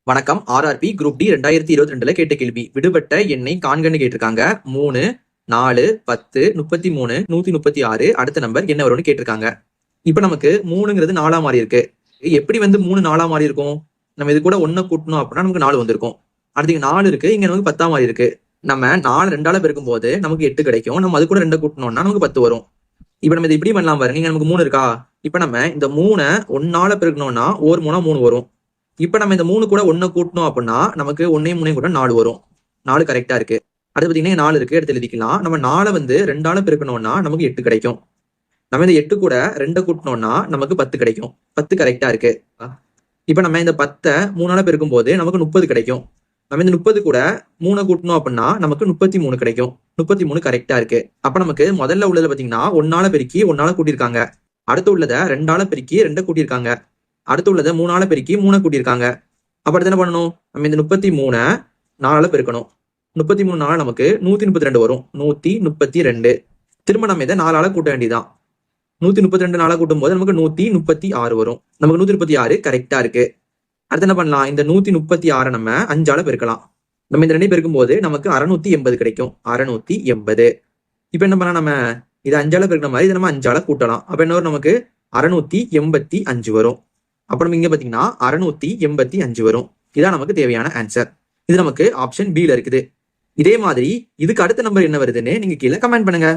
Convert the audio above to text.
வணக்கம். RRB group D 2022 கேட்ட கேள்வி. விடுபட்ட எண்ணை காண்கன்னு கேட்டிருக்காங்க. 3, 4, 10, 33, 136 அடுத்த நம்பர் என்ன வரும்னு கேட்டிருக்காங்க. இப்ப நமக்கு 3ங்கிறது 4ஆ மாறி இருக்கு. எப்படி 3 4ஆ மாறி இருக்கும்? நம்ம இது கூட 1 கூட்டணும் அப்படின்னா நமக்கு 4 வந்திருக்கும். அடுத்து இங்க 4 இருக்கு, இங்க நமக்கு 10ஆ மாறி இருக்கு. நம்ம 4 2ஆல பெருக்கும் போது நமக்கு 8 கிடைக்கும். நம்ம அது கூட 2 கூட்டணும்னா நமக்கு 10 வரும். இப்ப நம்ம இதை இப்படி பண்ணலாம் பாருங்க. இங்க நமக்கு 3 இருக்கா? இப்ப நம்ம இந்த 3 1ஆல பெருக்கணும்னா 1 3 3 வரும். இப்ப நம்ம இந்த 3 கூட 1 கூட்டணும் அப்படின்னா நமக்கு 1 3 கூட 4 வரும். 4 கரெக்டா இருக்கு. அடுத்து பாத்தீங்கன்னா 4 இருக்கு, எடுத்து எழுதிக்கலாம். நம்ம 4 2ஆல பெருக்கணும்னா நமக்கு 8 கிடைக்கும். நம்ம இந்த 8 கூட 2 கூட்டணும்னா நமக்கு 10 கிடைக்கும். 10 கரெக்டா இருக்கு. இப்ப நம்ம இந்த 10 3ஆல பெருக்கும் போது நமக்கு 30 கிடைக்கும். நம்ம இந்த 30 கூட 3 கூட்டணும் அப்படின்னா நமக்கு 33 கிடைக்கும். 33 கரெக்டா இருக்கு. அப்ப நமக்கு முதல்ல உள்ளதுல பாத்தீங்கன்னா 1ஆல பெருக்கி 1ஆல கூட்டியிருக்காங்க. அடுத்து உள்ளத 2ஆல பெருக்கி 2 கூட்டியிருக்காங்க. அடுத்து உள்ளதை 3ஆல பெருக்கி 3 கூட்டியிருக்காங்க. அப்ப அடுத்து என்ன பண்ணணும்? நம்ம இந்த 33 4ஆல பெருக்கணும். 33 4 நமக்கு 132 வரும். 132. திரும்ப நம்ம இதை 4ஆல கூட்ட வேண்டியதான். 132 4 கூட்டும் போது நமக்கு 136 வரும். நமக்கு 136 கரெக்டா இருக்கு. அடுத்து என்ன பண்ணலாம்? இந்த 136 நம்ம 5ஆல பெருக்கலாம். நம்ம இந்த 2 பெருக்கும் போது நமக்கு 680 கிடைக்கும். 680. இப்ப என்ன பண்ணலாம்? நம்ம இதை 5ஆல பெருக்கிற மாதிரி இதை நம்ம 5ஆல கூட்டலாம். அப்ப என்ன வரும்? நமக்கு 685 வரும். அப்ப நம்ம இங்க பாத்தீங்கன்னா 685 வரும். இதான் நமக்கு தேவையான ஆன்சர். இது நமக்கு ஆப்ஷன் B ல இருக்குது. இதே மாதிரி இதுக்கு அடுத்த நம்பர் என்ன வருதுன்னு நீங்க கீழே கமெண்ட் பண்ணுங்க.